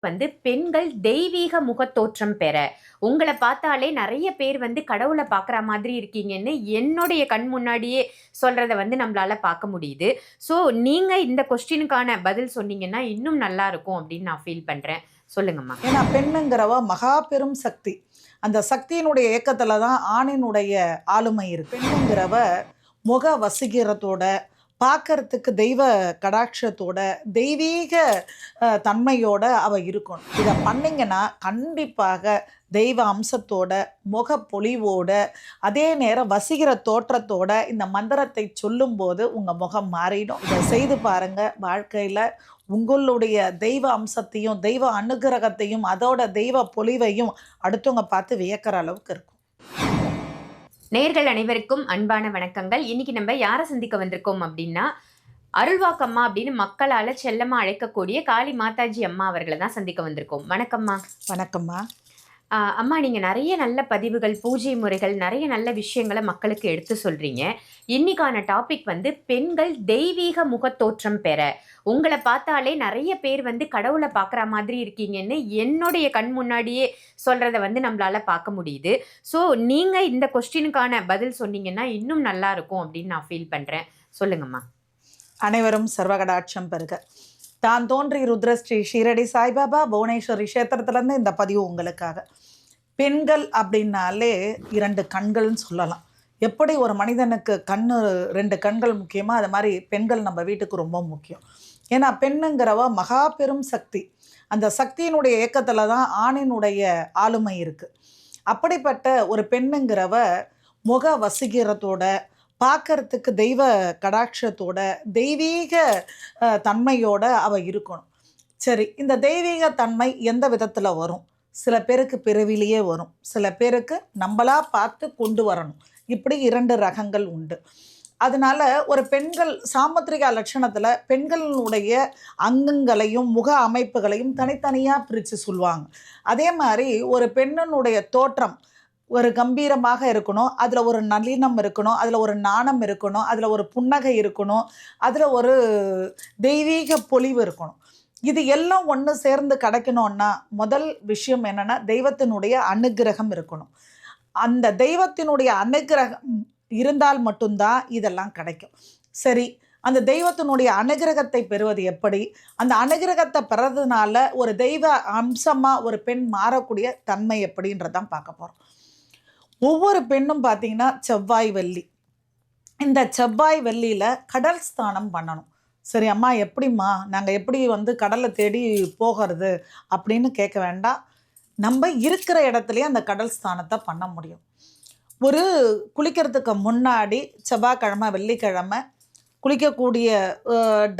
பெண்கள் தெய்வீக முகத்தோற்றம் பெற, உங்கள பார்த்தாலே நெறைய பேர் கடவுள பார்க்குற மாதிரி இருக்கீங்கன்னு என்னுடைய கண் முன்னாடியே சொல்றத நம்மளால பார்க்க முடியுது. ஸோ, நீங்க இந்த கொஸ்டினுக்கான பதில் சொன்னீங்கன்னா, இன்னும் நல்லா இருக்கும் அப்படின்னு நான் ஃபீல் பண்றேன். சொல்லுங்கம்மா. ஏன்னா பெண்ணுங்கிறவ மகா பெரும் சக்தி. அந்த சக்தியினுடைய இயக்கத்துல தான் ஆணினுடைய ஆளுமை இருக்கு. பெண்ணுங்கிறவ முக வசீகரத்தோட, பார்க்கறதுக்கு தெய்வ கடாட்சத்தோட, தெய்வீக தன்மையோட அவ இருக்கணும். இதை பண்ணீங்கன்னா கண்டிப்பாக தெய்வ அம்சத்தோட, முகப்பொலிவோட, அதே நேரம் வசீகர தோற்றத்தோட இந்த மந்திரத்தை சொல்லும்போது உங்க முகம் மாறிடும். இதை செய்து பாருங்க. வாழ்க்கையில உங்களுடைய தெய்வ அம்சத்தையும் தெய்வ அனுகிரகத்தையும் அதோட தெய்வ பொலிவையும் அடுத்தவங்க பார்த்து வியக்கிற அளவுக்கு இருக்கும். நேயர்கள் அனைவருக்கும் அன்பான வணக்கங்கள். இன்னைக்கு நம்ம யாரை சந்திக்க வந்திருக்கோம் அப்படின்னா, அருள்வாக்கம்மா அப்படின்னு மக்களால செல்லமா அழைக்கக்கூடிய காளி மாதாஜி அம்மா அவர்களை தான் சந்திக்க வந்திருக்கோம். வணக்கம்மா. வணக்கம்மா. அம்மா, நீங்கள் நிறைய நல்ல பதிவுகள், பூஜை முறைகள், நிறைய நல்ல விஷயங்களை மக்களுக்கு எடுத்து சொல்கிறீங்க. இன்னைக்கான டாபிக் பெண்கள் தெய்வீக முகத்தோற்றம் பெற, உங்களை பார்த்தாலே நிறைய பேர் கடவுளை பார்க்குற மாதிரி இருக்கீங்கன்னு என்னுடைய கண் முன்னாடியே சொல்கிறத நம்மளால பார்க்க முடியுது. ஸோ, நீங்கள் இந்த கொஸ்டினுக்கான பதில் சொன்னீங்கன்னா இன்னும் நல்லா இருக்கும் அப்படின்னு நான் ஃபீல் பண்ணுறேன். சொல்லுங்கம்மா. அனைவரும் சர்வகடாட்சம் பெறுக. தான் தோன்றி ருத்ரஸ்ரீ ஷீரடி சாய்பாபா புவனேஸ்வரி கஷேத்திரத்துலேருந்து இந்த பதிவு உங்களுக்காக. பெண்கள் அப்படின்னாலே 2 கண்கள்னு சொல்லலாம். எப்படி ஒரு மனிதனுக்கு ரெண்டு கண்கள் முக்கியமோ அது மாதிரி பெண்கள் நம்ம வீட்டுக்கு ரொம்ப முக்கியம். ஏன்னா பெண்ணுங்கிறவ மகா பெரும் சக்தி. அந்த சக்தியினுடைய இயக்கத்துல தான் ஆணினுடைய ஆளுமை இருக்கு. அப்படிப்பட்ட ஒரு பெண்ணுங்கிறவ முக வசீகரத்தோட, பார்க்கறதுக்கு தெய்வ கடாட்சத்தோட, தெய்வீக தன்மையோட அவ இருக்கணும். சரி, இந்த தெய்வீக தன்மை எந்த விதத்தில் வரும்? சில பேருக்கு பிறவிலேயே வரும், சில பேருக்கு நம்மளா பார்த்து கொண்டு வரணும். இப்படி 2 ரகங்கள் உண்டு. அதனால ஒரு பெண்கள் சாமுத்திரிகா லட்சணத்தில் பெண்களுடைய அங்கங்களையும் முக அமைப்புகளையும் தனித்தனியாக பிரித்து சொல்லுவாங்க. அதே மாதிரி ஒரு பெண்ணினுடைய தோற்றம் ஒரு கம்பீரமாக இருக்கணும், அதில் ஒரு நளினம் இருக்கணும், அதில் ஒரு நாணம் இருக்கணும், அதில் ஒரு புன்னகை இருக்கணும், அதில் ஒரு தெய்வீக பொலிவு இருக்கணும். இது எல்லாம் ஒன்று சேர்ந்து கிடைக்கணும்னா முதல் விஷயம் என்னென்னா தெய்வத்தினுடைய அனுகிரகம் இருக்கணும். அந்த தெய்வத்தினுடைய அனுகிரகம் இருந்தால் மட்டும்தான் இதெல்லாம் கிடைக்கும். சரி, அந்த தெய்வத்தினுடைய அனுகிரகத்தை பெறுவது எப்படி? அந்த அனுகிரகத்தை பெறதுனால ஒரு தெய்வ அம்சமாக ஒரு பெண் மாறக்கூடிய தன்மை எப்படின்றதான் பார்க்க போகிறோம். ஒவ்வொரு பெண்ணும் பார்த்தீங்கன்னா செவ்வாய் வெள்ளி, இந்த செவ்வாய் வெள்ளியில் கடல் ஸ்தானம் பண்ணணும். சரி அம்மா, எப்படிம்மா நாங்கள் எப்படி கடலை தேடி போகிறது அப்படின்னு கேட்க வேண்டாம். நம்ம இருக்கிற இடத்துலையே அந்த கடல் ஸ்தானத்தை பண்ண முடியும். ஒரு குளிக்கிறதுக்கு முன்னாடி செவ்வாய்க்கிழமை வெள்ளிக்கிழமை குளிக்கக்கூடிய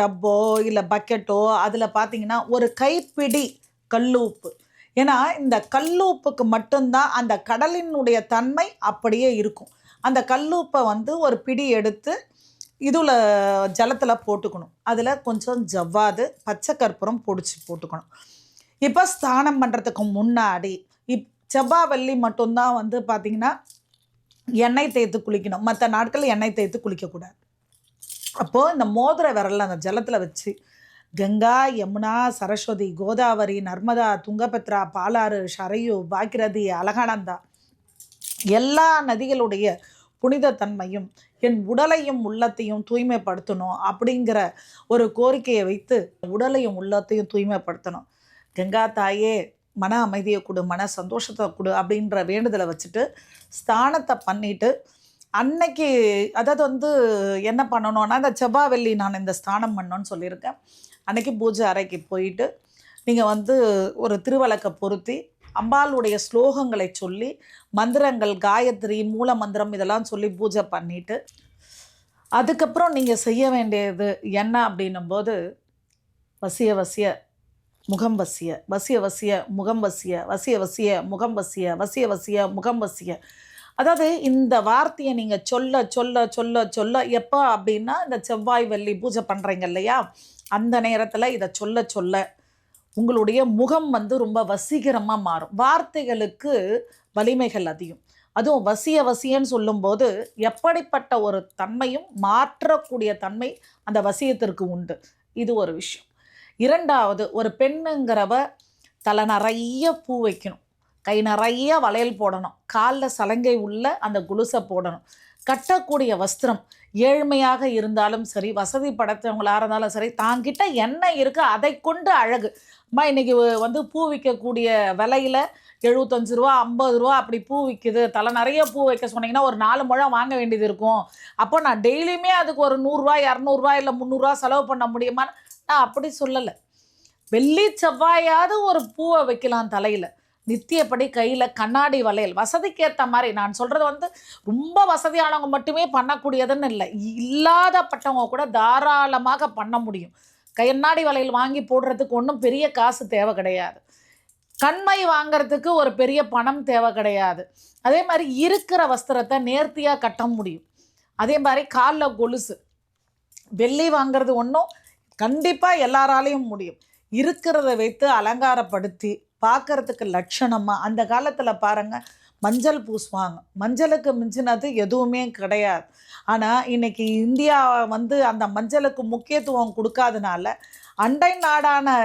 டப்போ இல்லை பக்கெட்டோ அதில் பார்த்தீங்கன்னா ஒரு கைப்பிடி கல்லுப்பு. ஏன்னா இந்த கல்லுப்புக்கு மட்டும்தான் அந்த கடலினுடைய தன்மை அப்படியே இருக்கும். அந்த கல்லுப்பை ஒரு பிடி எடுத்து இதில் ஜலத்தில் போட்டுக்கணும். அதில் கொஞ்சம் ஜவ்வாது, பச்சை கற்பூரம் பொடிச்சு போட்டுக்கணும். இப்போ ஸ்நானம் பண்ணுறதுக்கு முன்னாடி செவ்வாய் வெள்ளி மட்டும்தான் பார்த்திங்கன்னா எண்ணெய் தேய்த்து குளிக்கணும். மற்ற நாட்கள் எண்ணெய் தேய்த்து குளிக்கக்கூடாது. அப்போது இந்த மோதிர விரலில் அந்த ஜலத்தில் வச்சு கங்கா, யமுனா, சரஸ்வதி, கோதாவரி, நர்மதா, துங்கபத்ரா, பாலாறு, ஷரையு, பாக்கிரதி, அலகானந்தா எல்லா நதிகளுடைய புனித தன்மையும் என் உடலையும் உள்ளத்தையும் தூய்மைப்படுத்தணும் அப்படிங்கிற ஒரு கோரிக்கையை வைத்து உடலையும் உள்ளத்தையும் தூய்மைப்படுத்தணும். கங்கா தாயே மன அமைதியை கொடு, மன சந்தோஷத்தை கொடு அப்படின்ற வேண்டுதலை வச்சுட்டு ஸ்தானத்தை பண்ணிட்டு அன்னைக்கு அதாவது என்ன பண்ணணும்னா இந்த செவ்வாய் வெள்ளி நான் இந்த ஸ்தானம் பண்ணணும்னு சொல்லியிருக்கேன். அன்னைக்கு பூஜை அறைக்கு போயிட்டு நீங்கள் ஒரு திருவலக்கை பொருத்தி அம்பாளுடைய ஸ்லோகங்களை சொல்லி மந்திரங்கள், காயத்ரி, மூல மந்திரம் இதெல்லாம் சொல்லி பூஜை பண்ணிட்டு அதுக்கப்புறம் நீங்கள் செய்ய வேண்டியது என்ன அப்படின்னும்போது வசிய வசிய முகம் வசிய, வசிய வசிய முகம் வசிய, வசிய வசிய முகம் வசிய, வசிய வசிய முகம் வசிய. அதாவது இந்த வார்த்தையை நீங்கள் சொல்ல சொல்ல சொல்ல சொல்ல எப்போ அப்படின்னா இந்த செவ்வாய் வெள்ளி பூஜை பண்ணுறீங்க இல்லையா, அந்த நேரத்தில் இதை சொல்ல சொல்ல உங்களுடைய முகம் ரொம்ப வசீகரமாக மாறும். வார்த்தைகளுக்கு வலிமைகள் அதிகம். அதுவும் வசிய வசியன்னு சொல்லும்போது எப்படிப்பட்ட ஒரு தன்மையும் மாற்றக்கூடிய தன்மை அந்த வசியத்திற்கு உண்டு. இது ஒரு விஷயம். இரண்டாவது, ஒரு பெண்ணுங்கிறவ தலை நிறைய பூ வைக்கணும், கை நிறைய வளையல் போடணும், காலில் சலங்கை உள்ள அந்த குலுசை போடணும். கட்டக்கூடிய வஸ்திரம் ஏழ்மையாக இருந்தாலும் சரி, வசதி படைத்தவங்களாக இருந்தாலும் சரி, தாங்கிட்ட என்ன இருக்குது அதை கொண்டு அழகு. அம்மா இன்னைக்கு வந்து பூ விற்கக்கூடிய விலையில் 75 ரூபா 50 ரூபா அப்படி பூ விற்குது, தலை நிறைய பூ வைக்க சொன்னீங்கன்னா ஒரு 4 முழம் வாங்க வேண்டியது இருக்கும். அப்போ நான் டெய்லியுமே அதுக்கு ஒரு 100 200 இல்லை 300 செலவு பண்ண முடியுமான்னு நான் அப்படி சொல்லலை. வெள்ளி செவ்வாயாவது ஒரு பூவை வைக்கலாம் தலையில். நித்தியப்படி கையில் கண்ணாடி வளையல் வசதிக்கு ஏற்ற மாதிரி. நான் சொல்கிறது வந்து ரொம்ப வசதியானவங்க மட்டுமே பண்ணக்கூடியதுன்னு இல்லை, இல்லாதப்பட்டவங்க கூட தாராளமாக பண்ண முடியும். கண்ணாடி வளையல் வாங்கி போடுறதுக்கு ஒன்றும் பெரிய காசு தேவை கிடையாது. கண்மை வாங்கிறதுக்கு ஒரு பெரிய பணம் தேவை கிடையாது. அதே மாதிரி இருக்கிற வஸ்திரத்தை நேர்த்தியாக கட்ட முடியும். அதே மாதிரி காலில் கொலுசு வெள்ளி வாங்கிறது ஒன்றும் கண்டிப்பாக எல்லாராலையும் முடியும். இருக்கிறத வைத்து அலங்காரப்படுத்தி பார்க்கறதுக்கு லட்சணமாக. அந்த காலத்தில் பாருங்கள், மஞ்சள் பூசுவாங்க, மஞ்சளுக்கு மிஞ்சினது எதுவுமே கிடையாது. ஆனால் இன்னைக்கு இந்தியா வந்து அந்த மஞ்சளுக்கு முக்கியத்துவம் கொடுக்காதனால அண்டை நாடான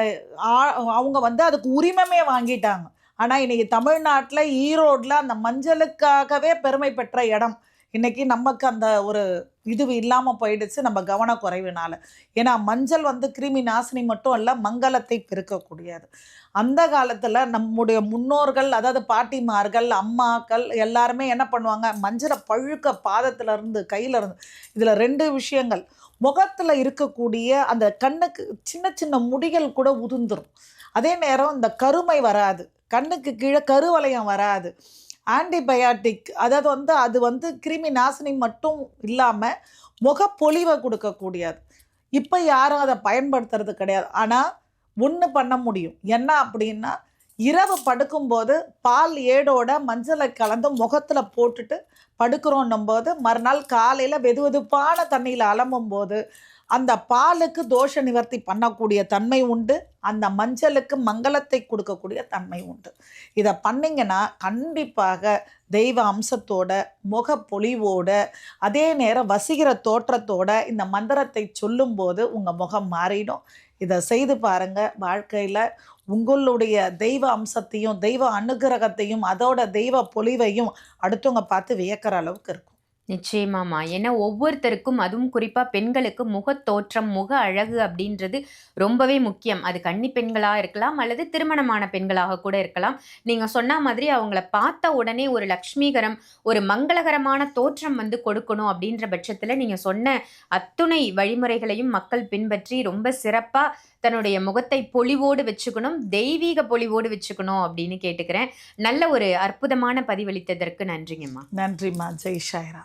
அவங்க வந்து அதுக்கு உரிமமே வாங்கிட்டாங்க. ஆனால் இன்னைக்கு தமிழ்நாட்டில் ஈரோட்டில் அந்த மஞ்சளுக்காகவே பெருமை பெற்ற இடம் இன்றைக்கி நமக்கு அந்த ஒரு இது இல்லாமல் போயிடுச்சு நம்ம கவனக்குறைவினால. ஏன்னா மஞ்சள் வந்து கிருமி நாசினி மட்டும் இல்லை, மங்களத்தை பெருக்கக்கூடியது. அந்த காலத்தில் நம்முடைய முன்னோர்கள், அதாவது பாட்டிமார்கள், அம்மாக்கள் எல்லாருமே என்ன பண்ணுவாங்க, மஞ்சளை பழுக்க பாதத்திலேருந்து கையிலேருந்து. இதில் 2 விஷயங்கள். முகத்தில் இருக்கக்கூடிய அந்த கண்ணுக்கு சின்ன சின்ன முடிகள் கூட உதிர்ந்துடும். அதே நேரம் இந்த கருமை வராது, கண்ணுக்கு கீழே கருவளையம் வராது. ஆன்டிபயாட்டிக், அதாவது வந்து அது வந்து கிருமி நாசினி மட்டும் இல்லாமல் முகப்பொலிவை கொடுக்கக்கூடியது. இப்போ யாரும் அதை பயன்படுத்துறது கிடையாது. ஆனால் ஒன்று பண்ண முடியும், என்ன அப்படின்னா, இரவு படுக்கும்போது பால் ஏடோட மஞ்சளை கலந்து முகத்தில் போட்டுட்டு படுக்கிறோன்னும் போது மறுநாள் காலையில் வெது வெதுப்பான தண்ணியில் அலம்பும்போது அந்த பாலுக்கு தோஷ நிவர்த்தி பண்ணக்கூடிய தன்மை உண்டு, அந்த மஞ்சளுக்கு மங்களத்தை கொடுக்கக்கூடிய தன்மை உண்டு. இதை பண்ணிங்கன்னா கண்டிப்பாக தெய்வ அம்சத்தோட, முகப்பொலிவோட, அதே நேரம் வசீகர தோற்றத்தோட இந்த மந்திரத்தை சொல்லும்போது உங்கள் முகம் மாறிடும். இதை செய்து பாருங்கள். வாழ்க்கையில் உங்களுடைய தெய்வ அம்சத்தையும் தெய்வ அனுகிரகத்தையும் அதோட தெய்வ பொலிவையும் அடுத்தவங்க பார்த்து வியக்கிற அளவுக்கு இருக்கும். நிச்சயமாம்மா. ஏன்னா ஒவ்வொருத்தருக்கும், அதுவும் குறிப்பா பெண்களுக்கு முகத்தோற்றம், முக அழகு அப்படின்றது ரொம்பவே முக்கியம். அது கன்னி பெண்களா இருக்கலாம், அல்லது திருமணமான பெண்களாக கூட இருக்கலாம். நீங்க சொன்ன மாதிரி அவங்கள பார்த்த உடனே ஒரு லக்ஷ்மிகரம், ஒரு மங்களகரமான தோற்றம் வந்து கொடுக்கணும் அப்படின்ற பட்சத்துல நீங்க சொன்ன அத்துணை வழிமுறைகளையும் மக்கள் பின்பற்றி ரொம்ப சிறப்பா தன்னுடைய முகத்தை பொலிவோடு வச்சுக்கணும், தெய்வீக பொலிவோடு வச்சுக்கணும் அப்படின்னு கேட்டுக்கிறேன். நல்ல ஒரு அற்புதமான பதிவளித்ததற்கு நன்றிங்கம்மா. நன்றிம்மா. ஜெய் சாய்ராம்.